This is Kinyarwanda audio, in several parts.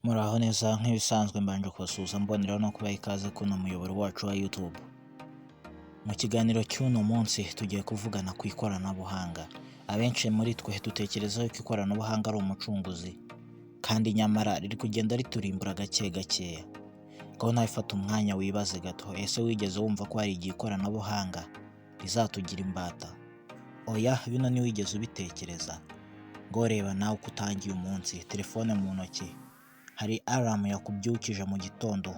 Muraho neza nk'ibisanzwe mbanje kubasuhuza mboneraho no kubaha ikaze kuno muyoboro wacu wa YouTube. Mu kiganiro cy'uno munsi tugiye kuvugana ku ikoranabuhanga. Abenshi muri twe dutekereza ko ikoranabuhanga ari umucunguzi kandi nyamara riri kugenda riturimbura gake gakeya. Ngaho nawe fata umwanya wibaze gato, ese wigeze wumva ko hari igihe ikoranabuhanga rizatugira imbata? Oya, bino ntiwigeze ubitekereza. Ngo reba nawe uko utangiye umunsi, telefone mu ntoki, hari alarm yakubyukije mu gitondo,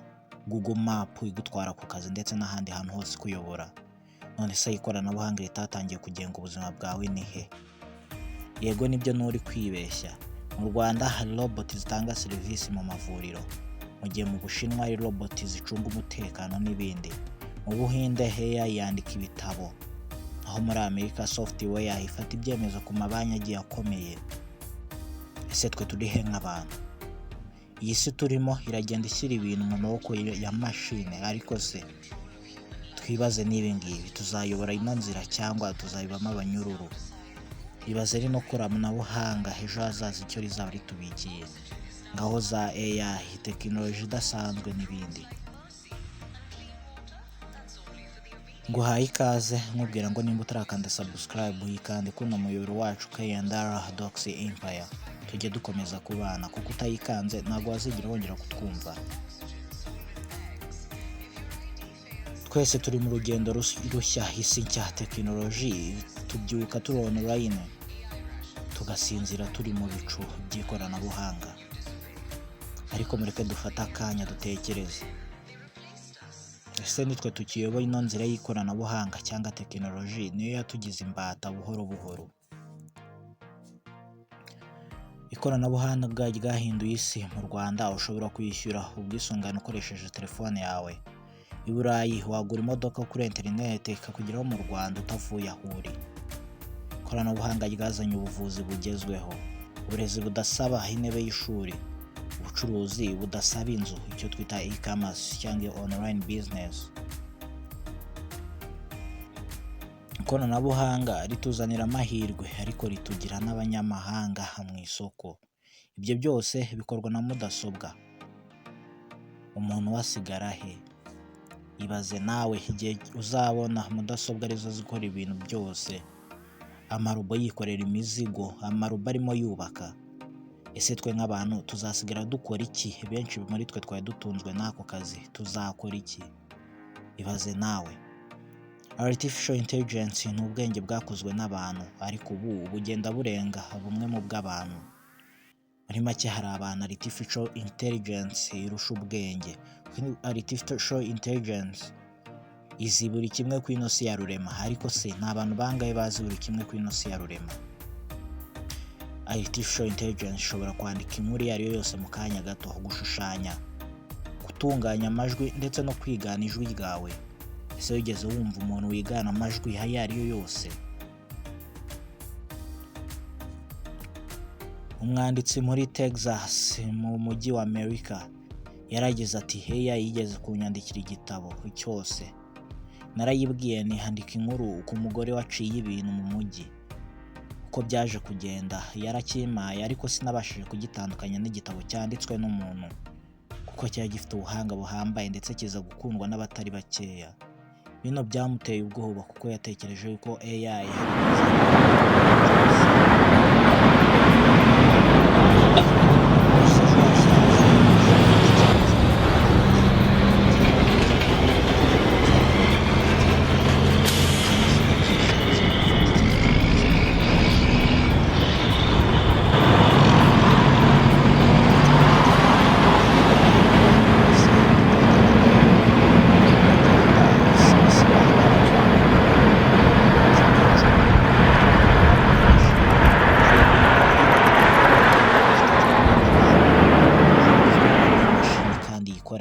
Google Map igutwara ku kazi ndetse n'ahandi hantu hose kuyobora. None se ikoranabuhanga ritatangiye kugenga ubuzima bwawe ni he? Yego nibyo nturi kwibeshya. Mu Rwanda hari robot zitanga serivisi mu mavuriro, mu gihe mu Bushinwa hari robot zicunga umutekano n'ibindi. Mu Buhinde AI yandika ibitabo, aho muri Amerika software ifata ibyemezo ku mabanki agiye akomeye. Ese twe turi he nk'abantu? Iyi si turimo iragenda ishyira ibintu mu maboko ya mashine, ariko se twibaze n'ibi ngibi, tuzayobora ino nzira cyangwa tuzayibamo abanyururu? Ibaze rino koranabuhanga ejo hazaza icyo rizaba ritubikiye, ngaho za AI, tekinoloji idasanzwe n'ibindi. Nguhaye ikaze nkubwira ngo nimba utarakanda subscribe uyikande kuno muyoboro wacu K&R Docs Empire, tujye dukomeza kubana, kuko utayikanze ntabwo wazigira wongera kutwumva. Twese turi mu rugendo rushya, isi nshya, tekinoloji, tubyuka turi online, tugasinzira turi mu bicu by'ikoranabuhanga. Ariko mureke dufate akanya dutekereze, ese nitwe tukiyoboye ino nzira y'ikoranabuhanga cyangwa tekinoloji niyo yatugize imbata buhoro buhoro? Ikoranabuhanga ryahinduye isi. Mu Rwanda ushobora kwishyura ubwisungane ukoresheje telefone yawe. I Burayi wagura imodoka kuri interineti ikakugeraho mu Rwanda utavuye aho uri. Ikoranabuhanga ryazanye ubuvuzi bugezweho, uburezi budasaba intebe y'ishuri, ubucuruzi budasaba inzu, icyo twita e-commerce cyangwa online business. Ikoranabuhanga rituzanira amahirwe ariko ritugira n'abanyamahanga mu isoko. Ibyo byose bikorwa na mudasobwa. Umuntu wasigara he? Ibaze nawe igihe uzabona mudasobwa arizo zikora ibintu byose, amarobo yikorera imizigo, amarobo arimo yubaka. Ese twe nk'abantu tuzasigara dukora iki? Benshi muri twe twari dutunzwe n'ako kazi, tuzakora iki? Ibaze nawe. Artificial intelligence ni ubwenge bwakozwe n'abantu, ariko ubu bugenda burenga bumwe mu bw'abantu. Muri make hari abantu artificial intelligence irusha ubwenge. Artificial intelligence izi buri kimwe ku ino si ya rurema, ariko se ni abantu bangahe bazi buri kimwe ku ino si ya rurema? Artificial intelligence ishobora kwandika inkuru iyo ari yo yose mu kanya gato, gushushanya, gutunganya amajwi ndetse no kwigana ijwi ryawe. Ese wigeze wumva umuntu wigana amajwi ayo ari yo yose? Umwanditsi muri Texas mu mujyi wa Amerika yaragize ati, AI yigeze kunyandikira igitabo cyose. Narayibwiye ntihandika inkuru ku mugore waciye ibintu mu mujyi. Uko byaje kugenda yarakimaye, ariko sinabashije kugitandukanya n'igitabo cyanditswe n'umuntu, kuko cyari gifite ubuhanga buhambaye ndetse kiza gukundwa n'abatari bakeya. Bino byamuteye ubwoba kuko yatekereje yuko AI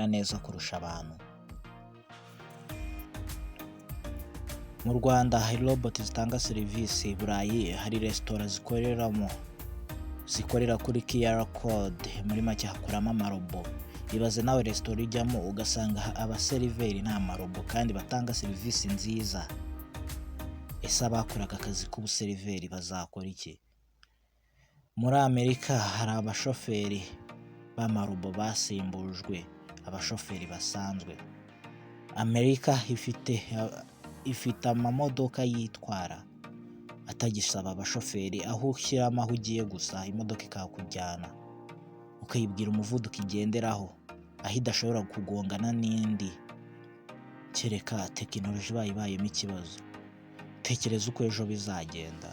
neza kurusha abantu. Mu Rwanda hari robot zitanga serivisi. I Burayi hari resitora zikorera kuri QR code, muri make hakoramo amarobo. Ibaze nawe resitora ijyamo ugasanga abaseriveri ni amarobo kandi batanga serivisi nziza. Ese abakoraga akazi k'ubuseriveri bazakora iki? Muri Amerika hari abashoferi b'amarobo basimbujwe abashoferi basanzwe. Amerika ifite amamodoka yitwara atagisaba abashoferi, aho ushyiramo aho ugiye gusa imodoka ikakujyana, ukayibwira umuvuduko igenderaho, aho idashobora kugongana n'indi kereka tekinoloji ibayemo ikibazo. Tekereza uko ejo bizagenda.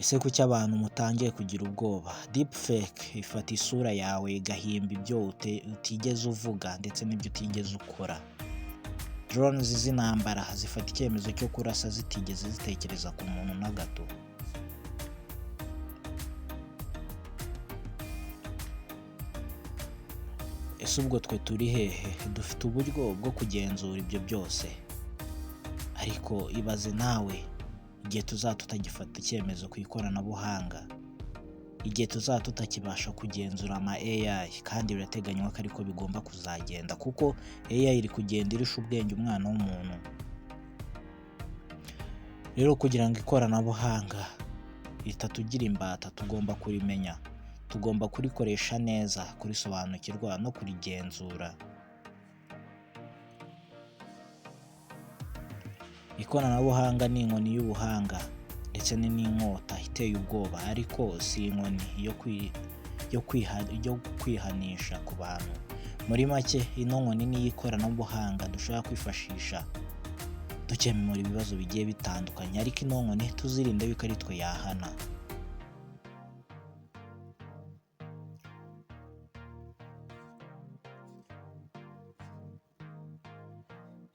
Ese kuki abantu mutangiye kugira ubwoba? Deepfake ifata isura yawe igahimba ibyo utigeze uvuga ndetse n'ibyo utigeze ukora. Drones z'intambara zifata icyemezo cyo kurasa zitigeze zitekereza ku muntu na gato. Ese ubwo twe turi hehe? Dufite uburyo bwo kugenzura ibyo byose, ariko ibaze nawe igihe tuzaba tutagifata icyemezo ku ikoranabuhanga, igihe tuzaba tutakibasha kugenzura ama AI, kandi birateganywa ko ariko bigomba kuzagenda, kuko AI iri kugenda irusha ubwenge umwana w'umuntu. Rero kugira ngo ikoranabuhanga ritatugira imbata, tugomba kurimenya, tugomba kurikoresha neza, kurisobanukirwa no kurigenzura. Ikoranabuhanga ni inkoni y'ubuhanga ndetse n'inkota iteye ubwoba, ariko si inkoni yo kwihanisha ku bantu. Muri make, ino nkoni ni iy'ikoranabuhanga dushobora kwifashisha dukemura ibibazo bigiye bitandukanye, ariko ino nkoni tuzirinde yuko ari twe yahana.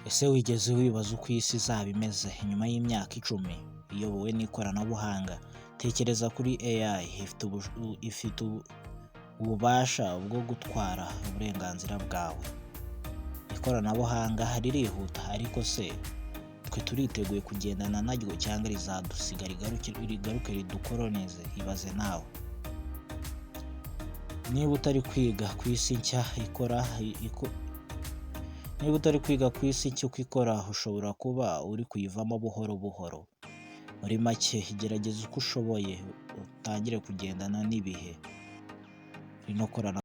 Ese wigeze wibaza uko isi izaba imeze nyuma y'imyaka 10 iyobowe n'ikoranabuhanga? Tekereza kuri AI, ifite ububasha bwo gutwara uburenganzira bwawe. Ikoranabuhanga ririhuta, ariko se twe turiteguye kugendana naryo cyangwa rizadusiga rigaruke ridukolonize? Ibaze nawe. Niba utari kwiga ku isi nshya uko ikora, ushobora kuba uri kuyivamo buhoro buhoro. Muri make, gerageza uko ushoboye utangire kugendana n'ibihe. Rino korana